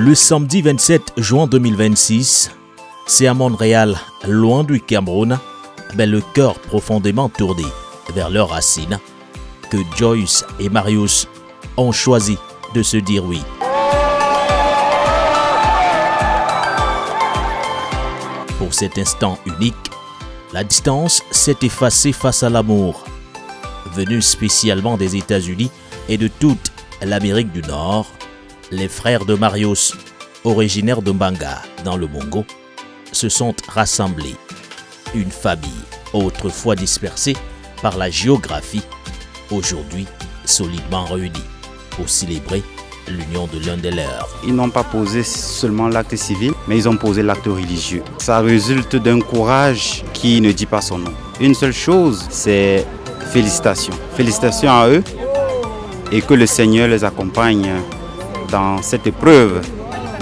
Le samedi 27 juin 2026, c'est à Montréal, loin du Cameroun, mais le cœur profondément tourné vers leurs racines, que Joyce et Marius ont choisi de se dire oui. Pour cet instant unique, la distance s'est effacée face à l'amour. Venus spécialement des États-Unis et de toute l'Amérique du Nord, les frères de Marius, originaires de Mbanga, dans le Bongo, se sont rassemblés. Une famille, autrefois dispersée par la géographie, aujourd'hui solidement réunie pour célébrer l'union de l'un des leurs. Ils n'ont pas posé seulement l'acte civil, mais ils ont posé l'acte religieux. Ça résulte d'un courage qui ne dit pas son nom. Une seule chose, c'est félicitations. Félicitations à eux et que le Seigneur les accompagne dans cette épreuve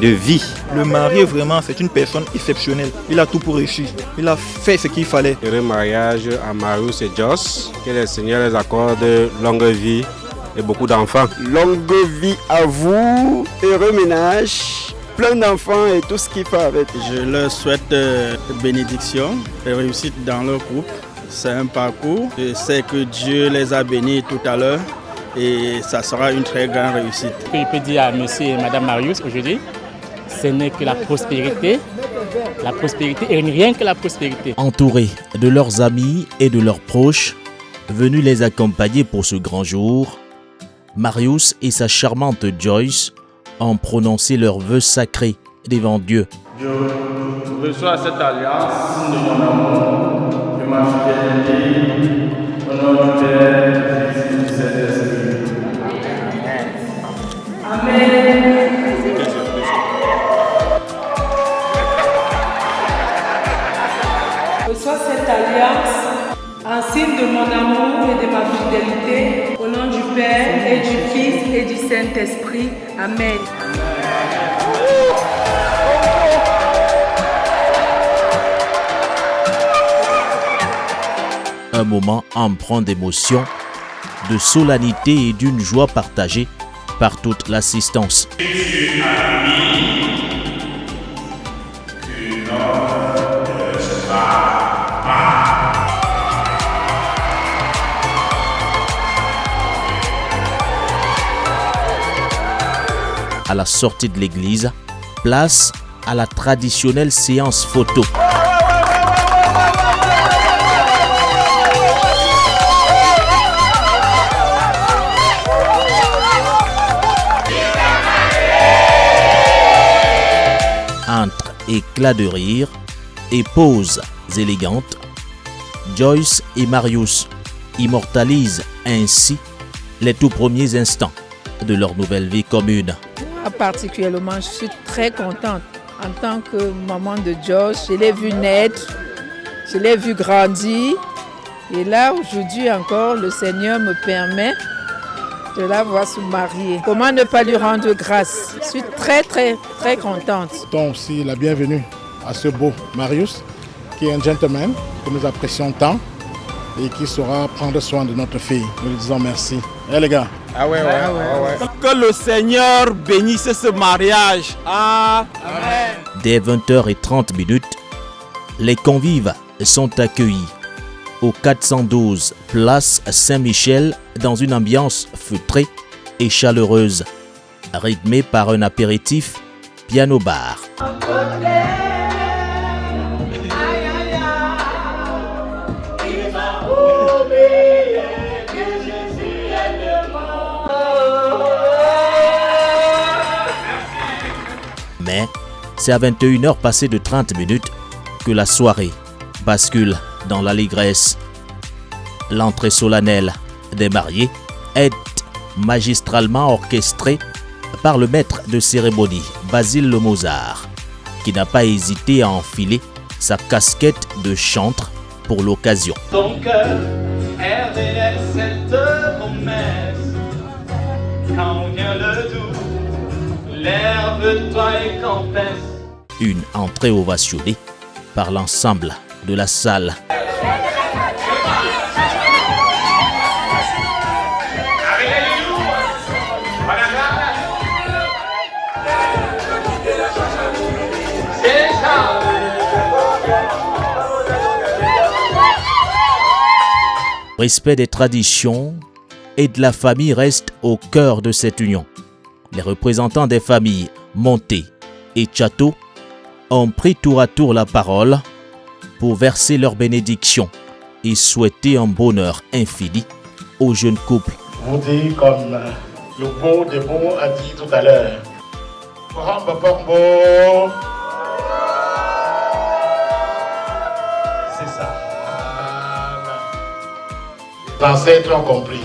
de vie. Le marié, vraiment, c'est une personne exceptionnelle. Il a tout pour réussir. Il a fait ce qu'il fallait. Heureux mariage à Marius et Joss. Que le Seigneur les accorde longue vie et beaucoup d'enfants. Longue vie à vous, heureux ménage, plein d'enfants et tout ce qu'il faut avec. Je leur souhaite bénédiction et réussite dans leur couple. C'est un parcours. Je sais que Dieu les a bénis tout à l'heure et ça sera une très grande réussite. Ce que je peux dire à monsieur et madame Marius aujourd'hui, ce n'est que la prospérité et rien que la prospérité. Entourés de leurs amis et de leurs proches, venus les accompagner pour ce grand jour, Marius et sa charmante Joyce ont prononcé leurs vœux sacrés devant Dieu. Je reçois cette alliance, signe de mon amour, de ma fidélité, au nom du Père, du Fils et du Saint-Esprit. Amen. Je reçois cette alliance en signe de mon amour et de ma fidélité, au nom du Père et du Fils et du Saint-Esprit. Amen. Un moment empreint d'émotion, de solennité et d'une joie partagée par toute l'assistance. À la sortie de l'église, place à la traditionnelle séance photo. Entre éclats de rire et poses élégantes, Joyce et Marius immortalisent ainsi les tout premiers instants de leur nouvelle vie commune. Particulièrement, je suis très contente en tant que maman de Josh. Je l'ai vu naître, je l'ai vu grandir. Et là, aujourd'hui encore, le Seigneur me permet de la voir se marier. Comment ne pas lui rendre grâce? Je suis très, très, très contente. Donc aussi la bienvenue à ce beau Marius, qui est un gentleman que nous apprécions tant et qui saura prendre soin de notre fille. Nous lui disons merci. Les gars. Ah ouais. Que le Seigneur bénisse ce mariage. Amen. Dès 20h30, les convives sont accueillis au 412 place Saint-Michel dans une ambiance feutrée et chaleureuse, rythmée par un apéritif piano-bar. Mais c'est à 21h passées de 30 minutes que la soirée bascule dans l'allégresse. L'entrée solennelle des mariés est magistralement orchestrée par le maître de cérémonie, Basile Le Mozart, qui n'a pas hésité à enfiler sa casquette de chantre pour l'occasion. Ton cœur, RDL, cette promesse, quand vient le doute, l'air de toi et confesse. Une entrée ovationnée par l'ensemble de la salle. Respect des traditions et de la famille reste au cœur de cette union. Les représentants des familles Monté et Tchato ont pris tour à tour la parole pour verser leur bénédiction et souhaiter un bonheur infini au jeune couple. Vous dites comme le beau des beaux a dit tout à l'heure. C'est ça. Les ancêtres ont compris.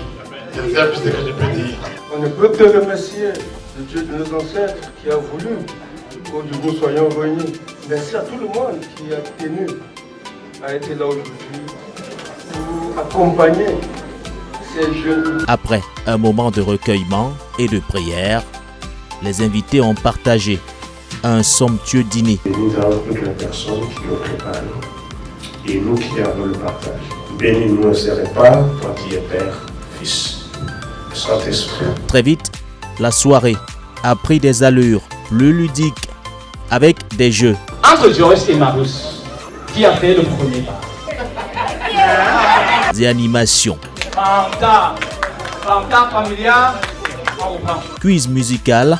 C'est le plus que je peux dire. On ne peut que remercier le Dieu de nos ancêtres qui a voulu que nous soyons réunis. Merci à tout le monde qui a tenu à être là aujourd'hui pour accompagner ces jeunes. Après un moment de recueillement et de prière, les invités ont partagé un somptueux dîner. Nous avons toutes les personnes qui ont préparé et nous qui avons le partage. Bénis-nous ces repas, toi qui es Père, Fils, Saint-Esprit. Très vite, la soirée a pris des allures plus ludiques avec des jeux. Entre Joyce et Marius, qui a fait le premier pas? Des animations. Fanta familial. Quiz musical.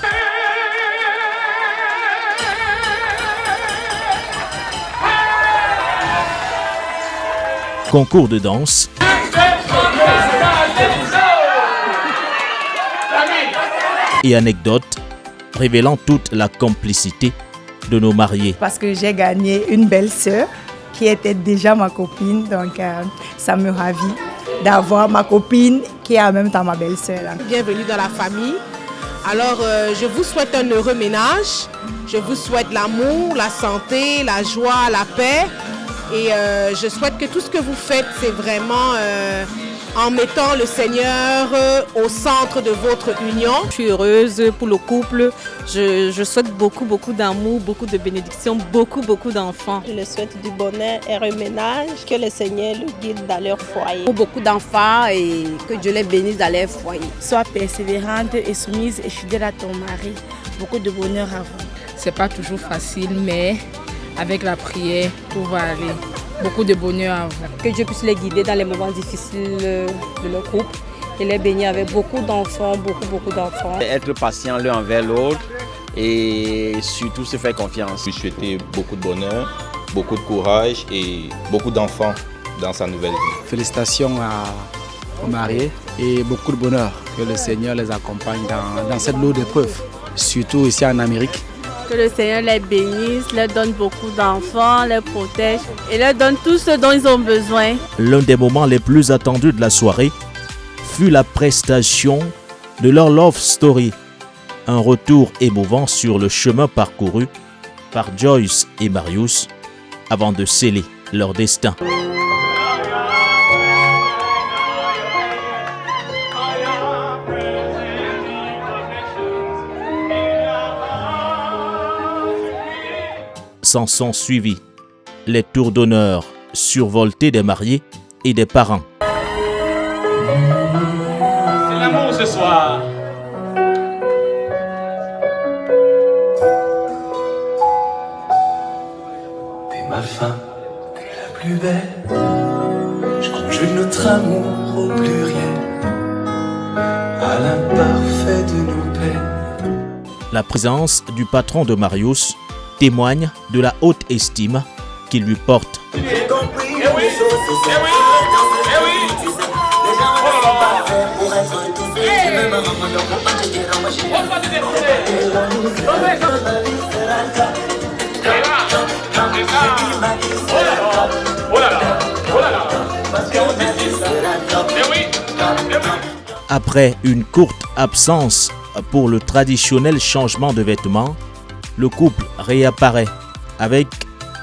Concours de danse. Et anecdotes révélant toute la complicité de nos mariés. Parce que j'ai gagné une belle sœur qui était déjà ma copine, donc ça me ravit d'avoir ma copine qui est en même temps ma belle-sœur. Bienvenue dans la famille. Alors je vous souhaite un heureux ménage, je vous souhaite l'amour, la santé, la joie, la paix et je souhaite que tout ce que vous faites, c'est vraiment en mettant le Seigneur au centre de votre union. Je suis heureuse pour le couple. Je souhaite beaucoup d'amour, beaucoup de bénédictions, beaucoup d'enfants. Je leur souhaite du bonheur et un ménage, que le Seigneur le guide dans leur foyer. Pour beaucoup d'enfants et que Dieu les bénisse dans leur foyer. Sois persévérante et soumise et fidèle à ton mari. Beaucoup de bonheur à vous. C'est pas toujours facile, mais avec la prière, tout va aller. Beaucoup de bonheur à vous. Que Dieu puisse les guider dans les moments difficiles de leur couple et les bénir avec beaucoup d'enfants, beaucoup d'enfants. Être patient l'un envers l'autre et surtout se faire confiance. Je lui souhaiter beaucoup de bonheur, beaucoup de courage et beaucoup d'enfants dans sa nouvelle vie. Félicitations aux mariés et beaucoup de bonheur. Que le Seigneur les accompagne dans cette lourde épreuve, surtout ici en Amérique. Que le Seigneur les bénisse, leur donne beaucoup d'enfants, les protège et leur donne tout ce dont ils ont besoin. L'un des moments les plus attendus de la soirée fut la prestation de leur love story. Un retour émouvant sur le chemin parcouru par Joyce et Marius avant de sceller leur destin. S'en sont suivis les tours d'honneur survoltés des mariés et des parents. C'est l'amour ce soir. T'es ma femme, t'es la plus belle. Je conjugue notre amour au pluriel, à l'imparfait de nos peines. La présence du patron de Marius témoigne de la haute estime qu'il lui porte. Après une courte absence pour le traditionnel changement de vêtements, le couple réapparaît avec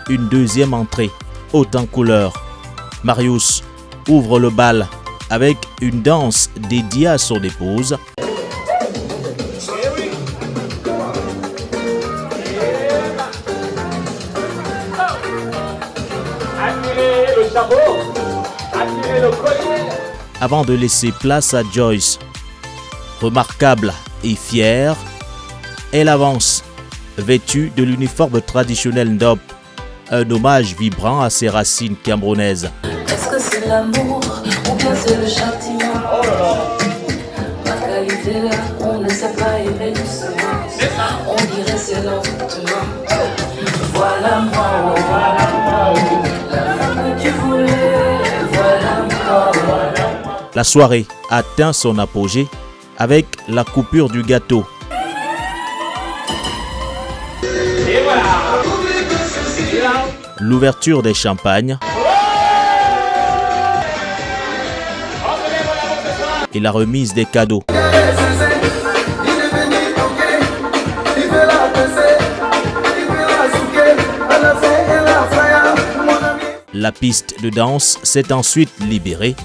une deuxième entrée, haute en couleur. Marius ouvre le bal avec une danse dédiée à son épouse. Avant de laisser place à Joyce. Remarquable et fière, elle avance, vêtue de l'uniforme traditionnel Ndop, un hommage vibrant à ses racines camerounaises. Est-ce que c'est l'amour ou bien c'est le châtiment. Ma qualité là, on ne sait pas aimer doucement. On dirait c'est lentement. Voilà moi, la femme que tu voulais. Voilà moi. La soirée atteint son apogée avec la coupure du gâteau. L'ouverture des champagnes et la remise des cadeaux. La piste de danse s'est ensuite libérée.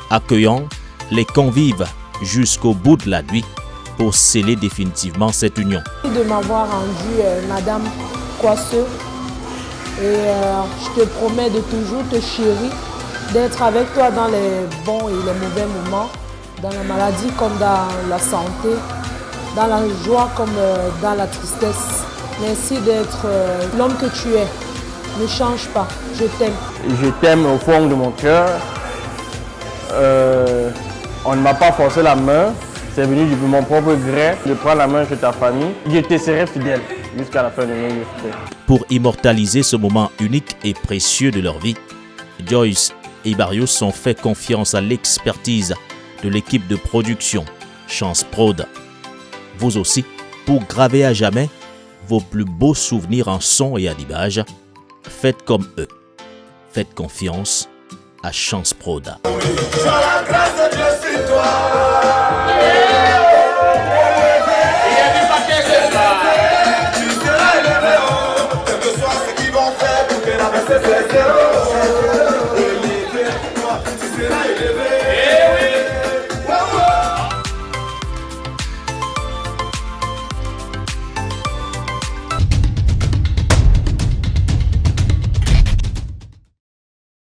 Accueillant les convives jusqu'au bout de la nuit pour sceller définitivement cette union. De m'avoir rendu Madame Coisseux et je te promets de toujours te chérir, d'être avec toi dans les bons et les mauvais moments, dans la maladie comme dans la santé, dans la joie comme dans la tristesse. Merci d'être l'homme que tu es. Ne change pas, je t'aime. Je t'aime au fond de mon cœur. On ne m'a pas forcé la main, c'est venu de mon propre gré de prendre la main chez ta famille. Je te serai fidèle jusqu'à la fin de nos jours. Pour immortaliser ce moment unique et précieux de leur vie, Joyce et Marius ont fait confiance à l'expertise de l'équipe de production Chance Prod. Vous aussi, pour graver à jamais vos plus beaux souvenirs en son et à l'image, faites comme eux. Faites confiance à Chance Prod. Sur la grâce de Dieu sur toi. Tu seras élevé, quel que soit ce qu'ils vont faire pour que la baisse c'est zéro.